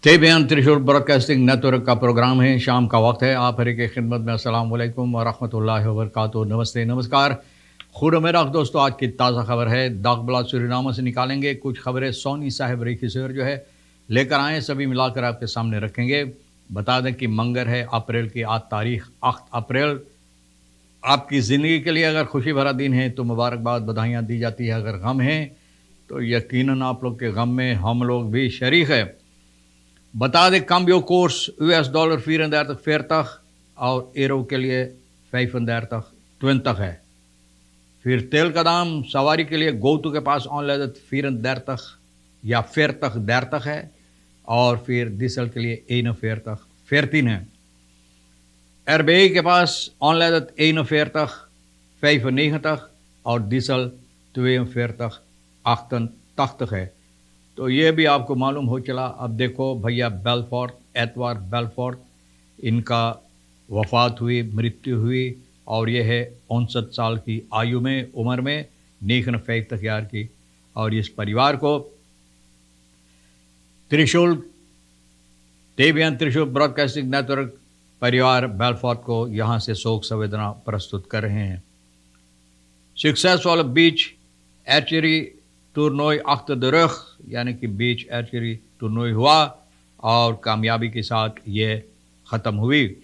Tebyan त्रिशूल broadcasting network का programme है। शाम का वक्त है। आप हर की खिदमत में अस्सलाम वालेकुम व रहमतुल्लाहि व बरकातुहू। नमस्ते, नमस्कार, खुद दोस्तों। आज की ताज़ा खबर है दागबला सूरीनामा से निकालेंगे कुछ खबरें। सोनी साहब रेखीसर जो है लेकर आए, सभी मिलाकर आपके सामने रखेंगे। बता दें कि मंगर है, अप्रैल की 8 तारीख 8 अप्रैल। आपकी ज़िंदगी के लिए अगर खुशी भरा दिन है तो मुबारकबाद, बधाइयाँ दी जाती है। अगर गम है तो यकीनन आप लोग के गम में हम लोग भी शरीक है। बता दें cambio koers US dollar 34,40 और euro के लिए 35,20 है। फिर तेल का दाम सवारी के लिए गोतू के पास ऑनलाइन 34 या 40 है और फिर डीजल के लिए 41 है। RBI के पास ऑनलाइन 41,95 और डीजल 42,88 है। तो ये भी आपको मालूम हो चला। अब देखो भैया, बेलफोर्ट, एतवार बेलफोर्ट, इनका वफ़ात हुई, मृत्यु हुई और ये है 59 साल की आयु में, उम्र में, 59 की। और इस परिवार को त्रिशूल तेबियान त्रिशूल ब्रॉडकास्टिंग नेटवर्क परिवार बेलफोर्ट को यहाँ से शोक संवेदना प्रस्तुत कर रहे हैं। सक्सेसफुल बीच एचरी टूर्नोई अख्तर द रग, यानी कि बीच आर्चरी टूर्नोई हुआ और कामयाबी के साथ ये ख़त्म हुई।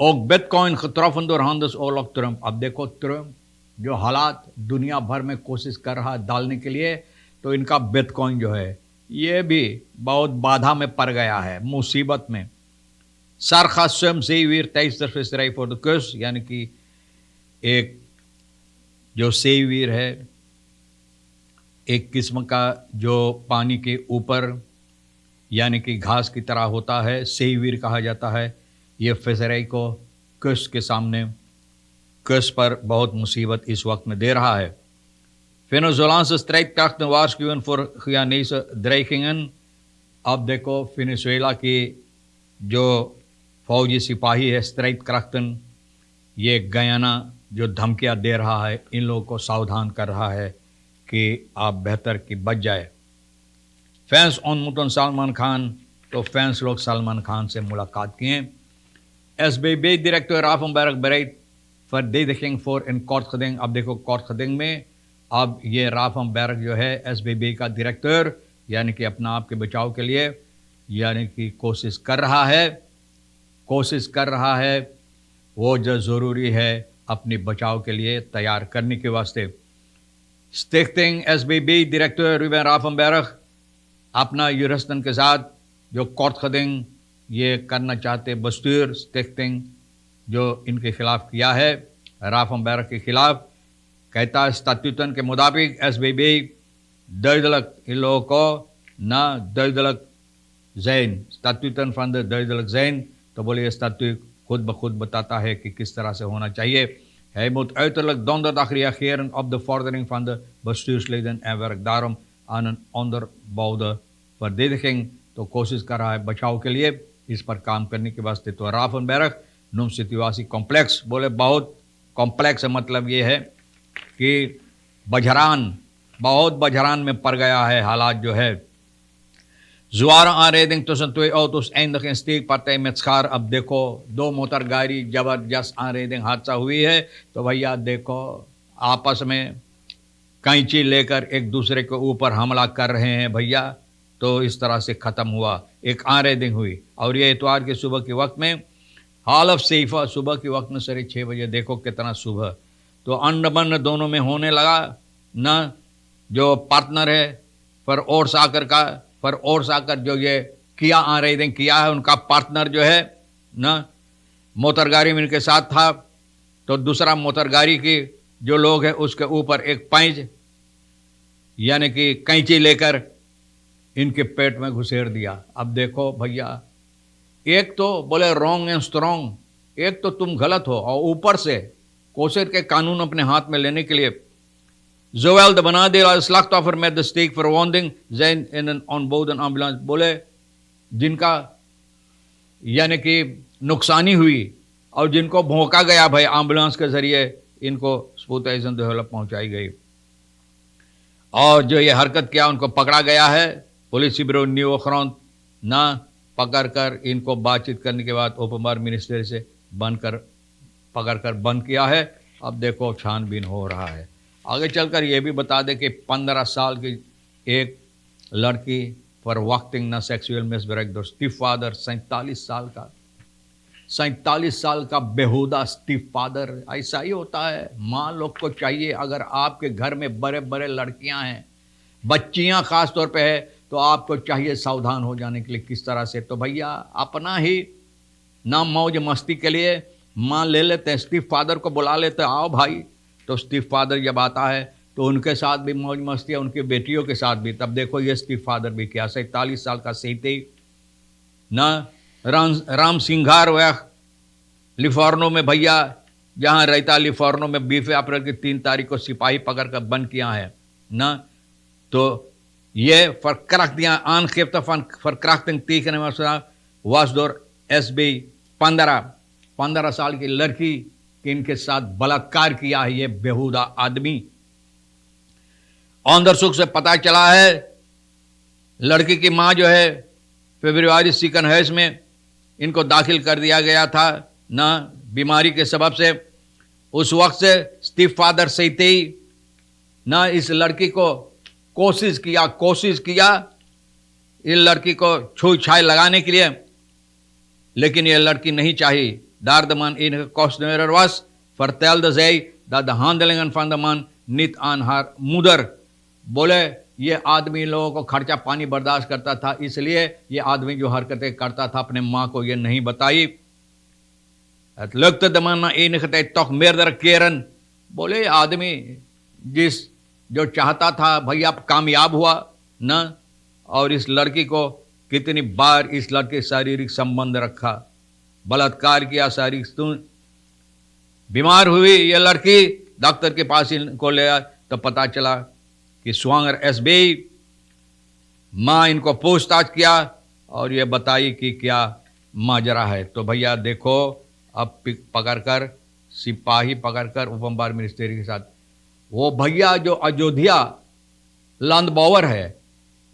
ओक bitcoin getroffen door handelsoorlog Trump. अब देखो ट्रम्प जो हालात दुनिया भर में कोशिश कर रहा है डालने के लिए, तो इनका बिटकॉइन जो है ये भी बहुत बाधा में पड़ गया है, मुसीबत में। सरखासम सेवीर 23 फॉर द कस, यानी कि एक जो सेवीर है, एक किस्म का जो पानी के ऊपर यानी कि घास की तरह होता है, सेवीर कहा जाता है। ये फिशरी को कस के सामने, कस पर बहुत मुसीबत इस वक्त में दे रहा है। वेनेजुएलाanse strijdkrachten waarschuwen voor Guyanese dreigingen। अब देखो वेनेजुएला की जो फौजी सिपाही है स्ट्राइडक्राफ्टन, ये गयाना जो धमकियाँ दे रहा है, इन लोगों को सावधान कर रहा है कि आप बेहतर की बच जाए। फैंस ontmoeten सलमान खान, तो फैंस लोग सलमान खान से मुलाकात किए। SBB डायरेक्टर राफनबर्ग bereid verdediging voor een kort geding। अब देखो कॉर्ट geding में अब ये राफनबर्ग जो है SBB का डायरेक्टर, यानी कि अपना आप के बचाव के लिए यानी कि कोशिश कर रहा है वो जो ज़रूरी है अपनी बचाव के लिए तैयार करने के वास्ते। स्टिक्टिंग SBB डायरेक्टर रूबेन राफनबर्ग अपना यूरस्टन के साथ जो कॉर्ट geding ये करना चाहते, बस्तूर स्टिक्टिंग जो इनके खिलाफ किया है, राफनबर्ग के खिलाफ, कहता है स्टैट्यूटन के मुताबिक SBB duidelijk इन लोगों को ना duidelijk zijn, स्टैट्यूटन van de duidelijk zijn। तो बोले स्टैट्यूट खुद ब खुद बताता है कि किस तरह से होना चाहिए। Hij moet uiterlijk donderdag reageren op de vordering van de bestuursleden en werkt daarom aan een onderbouwde verdediging। तो कोशिश कर रहा है बचाव के लिए, इस पर काम करने के वास्ते। तो राफनबर्ग नोम सितुएसी कॉम्प्लेक्स, बोले बहुत कॉम्प्लेक्स है, मतलब ये है कि बहुत बजरान में पड़ गया है हालात जो है। Zware aanrijding tussen twee auto's eindigt in steekpartij met schaar। अब देखो दो मोटर गाड़ी जबरदस्त aanrijding हादसा हुई है, तो भैया देखो आपस में कैंची लेकर एक दूसरे के ऊपर हमला कर रहे हैं भैया। तो इस तरह से ख़त्म हुआ, एक aanrijding हुई। और ये इतवार के सुबह के वक्त में, हालफ सैफा सुबह के वक्त में 6:30 बजे, देखो कितना सुबह। तो अंडमन दोनों में होने लगा न, जो पार्टनर है फर आकर जो ये किया aanrijding किया है, उनका पार्टनर जो है न मोटर गाड़ी में इनके साथ था। तो दूसरा मोटर गाड़ी की जो लोग हैं उसके ऊपर एक पैंच यानी कि कैंची लेकर इनके पेट में घुसेड़ दिया। अब देखो भैया, एक तो बोले रॉन्ग एंड स्ट्रॉन्ग, एक तो तुम गलत हो और ऊपर से कोशिश के कानून अपने हाथ में लेने के लिए। Zowel de benadeelde slachtoffer met de steekverwonding zijn in een onboden ambulance। बोले जिनका यानी कि नुकसानी हुई और जिनको भोंका गया भाई एम्बुलेंस के जरिए, इनको स्पोर्टाइजन डेवलप पहुंचाई गई। और जो ये हरकत किया उनको पकड़ा गया है। Politiebureau Nieuwe Grond ना पकड़ कर इनको बातचीत करने के बाद ओपन बार मिनिस्ट्री से पकड़ कर बंद किया है। अब देखो छानबीन हो रहा है। आगे चलकर ये भी बता दें कि 15 साल की एक लड़की फॉर वाक्टिंग ना सेक्सुअल मिसबिहेवियर, स्टीफ फादर 47 साल का बेहुदा स्टीफ फादर। ऐसा ही होता है, माँ लोग को चाहिए, अगर आपके घर में बड़े बड़े लड़कियां हैं, बच्चियां खास तौर पे है, तो आपको चाहिए सावधान हो जाने के लिए। किस तरह से? तो भैया अपना ही नाम मौज मस्ती के लिए माँ ले लेते हैं, स्टीफ फादर को बुला लेते हैं, आओ भाई। तो स्टीफ फादर जब आता है तो उनके साथ भी मौज मस्ती है, उनकी बेटियों के साथ भी। तब देखो ये स्टीफ फादर भी क्या, 47 साल का सीते ना राम सिंघार हुआ लिफॉर्नो में, भैया जहाँ रहता लिफॉर्नो में 20 अप्रैल की 3 तारीख को सिपाही पकड़ कर बंद किया है ना। तो ये फरक्राफ्टिंग तीखने वासडोर SB 15 साल की लड़की के इनके साथ बलात्कार किया है ये बेहुदा आदमी। ऑन सुख से पता चला है लड़की की मां जो है फरवरी सिकन हैस में इनको दाखिल कर दिया गया था ना बीमारी के सबब से। उस वक्त से स्टीफ फादर सही ही ना इस लड़की को कोशिश किया इस लड़की को छुई छाई लगाने के लिए, लेकिन ये लड़की नहीं चाहिए। Daardman in kostnummer was vertelde zij dat de handelingen van de man niet aan haar moeder। बोले ये आदमी लोगों को खर्चा पानी बर्दाश्त करता था, इसलिए ये आदमी जो हरकतें करता था अपने माँ को ये नहीं बताई। Het lukte de man na enige tijd toch meerdere keren। बोले आदमी जो चाहता था भैया कामयाब हुआ ना, और इस लड़की को कितनी बार इस लड़के शारीरिक संबंध रखा, बलात्कार किया, शारीरिक। बीमार हुई ये लड़की, डॉक्टर के पास इनको ले आया तो पता चला कि स्वांगर SB। माँ इनको पूछताछ किया और ये बताई कि क्या माजरा है। तो भैया देखो अब पकड़कर सिपाही पकड़कर ओपन बार मिनिस्ट्री के साथ, वो भैया जो अयोध्या लंदबॉवर है,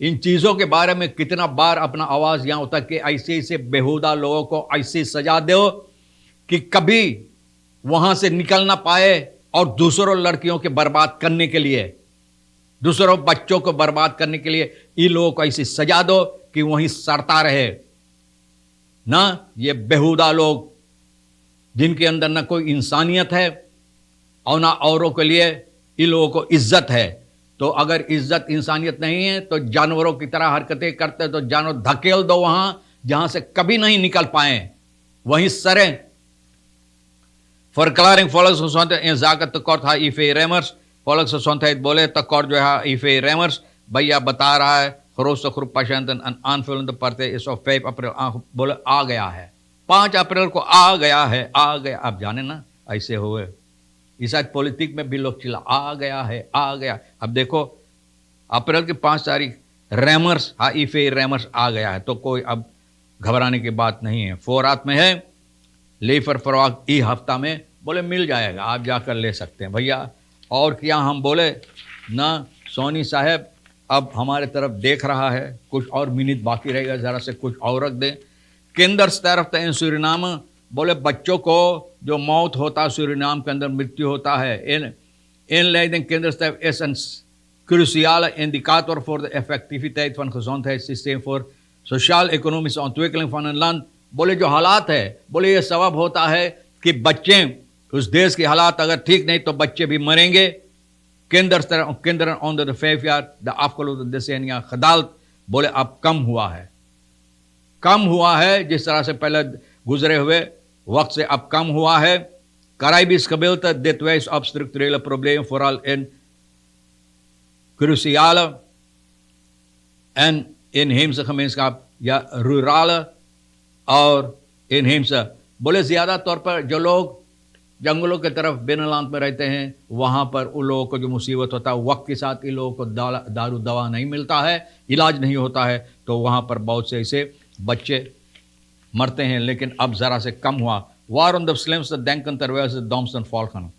इन चीज़ों के बारे में कितना बार अपना आवाज़ यहाँ होता कि ऐसे बेहुदा लोगों को ऐसी सजा दो कि कभी वहाँ से निकल ना पाए, और दूसरों लड़कियों के बर्बाद करने के लिए, दूसरों बच्चों को बर्बाद करने के लिए इन लोगों को ऐसी सजा दो कि वहीं सड़ता रहे ना। ये बेहुदा लोग जिनके अंदर ना कोई इंसानियत है और ना औरों के लिए इन लोगों को इज्जत है। तो अगर इज्जत इंसानियत नहीं है तो जानवरों की तरह हरकतें करते तो जानवर धकेल दो वहां जहां से कभी नहीं निकल पाए, वहीं सरें। Verklaring volksgezondheid en zaken tekort HIV remmers। volksgezondheid बोले tekort जो है HIV remmers, भैया बता रहा है grootste groep patiënten en aanvullende partij is op 5 april बोले आ गया है, 5 अप्रैल को आ गया है, आ गया। आप जाने ना ऐसे हुए, इस आज पॉलिटिक में भी लोग चिल्ला आ गया है, आ गया। अब देखो अप्रैल की 5 तारीख रैमर्स HIV रैमर्स आ गया है, तो कोई अब घबराने की बात नहीं है। फोरात में है लेफर फरवाक ई हफ्ता में, बोले मिल जाएगा, आप जाकर ले सकते हैं भैया। और क्या हम बोले ना, सोनी साहब अब हमारे तरफ देख रहा है, कुछ और मिनट बाकी रहेगा, ज़रा से कुछ और रख दें। केंद्र तरफ इन सूरीनाम, बोले बच्चों को जो मौत होता है सूरीनाम के अंदर मृत्यु होता है, इन leiding kindersterf is een cruciale indicator voor de effectiviteit van gezondheidssysteem voor sociaal-economische ontwikkeling van een land। बोले जो हालात है, बोले ये सबब होता है कि बच्चे, उस देश के हालात अगर ठीक नहीं तो बच्चे भी मरेंगे। kinderen onder de 5 jaar de afgelopen decennia gedaald, बोले अब कम हुआ है, जिस तरह से पहले गुजरे हुए वक्त से अब कम हुआ है। Caribisch gebied dit wijst op structurele problemen vooral in cruciale en inheemse gemeenschap या रूरल और इनहेम्स। बोले ज़्यादा तौर पर जो लोग जंगलों की तरफ बेनलांत में रहते हैं, वहाँ पर उन लोगों को जो मुसीबत होता है, वक्त के साथ इन लोगों को दारू दवा नहीं मिलता है, इलाज नहीं होता है, तो वहाँ पर बहुत से ऐसे बच्चे मरते हैं। लेकिन अब ज़रा से कम हुआ। Waarom de slimste denken terwijl ze domsten volgen।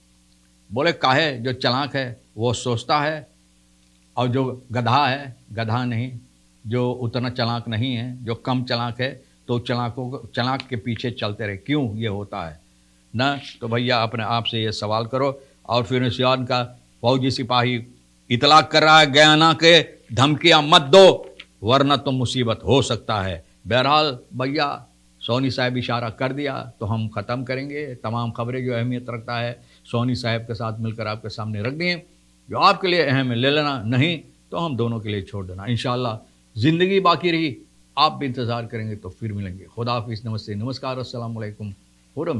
बोले काहे जो चालाक है वो सोचता है और जो गधा है गधा नहीं। जो उतना चालाक नहीं है, जो कम चालाक है, तो चालाक के पीछे चलते रहे। क्यों ये होता है ना? तो भैया अपने आप से ये सवाल करो। और फिर सियान का फौजी सिपाही इतलाक कर रहा है, गयाना के धमकियां मत दो वरना तो मुसीबत हो सकता है। बहरहाल भैया सोनी साहब इशारा कर दिया तो हम ख़त्म करेंगे। तमाम खबरें जो अहमियत रखता है सोनी साहब के साथ मिलकर आपके सामने रख दिए। जो आपके लिए अहम है ले लेना, नहीं तो हम दोनों के लिए छोड़ देना। इंशाअल्लाह ज़िंदगी बाकी रही, आप भी इंतज़ार करेंगे तो फिर मिलेंगे। खुदा हाफिज़, नमस्ते, नमस्कार, अस्सलाम वालेकुम, खुदा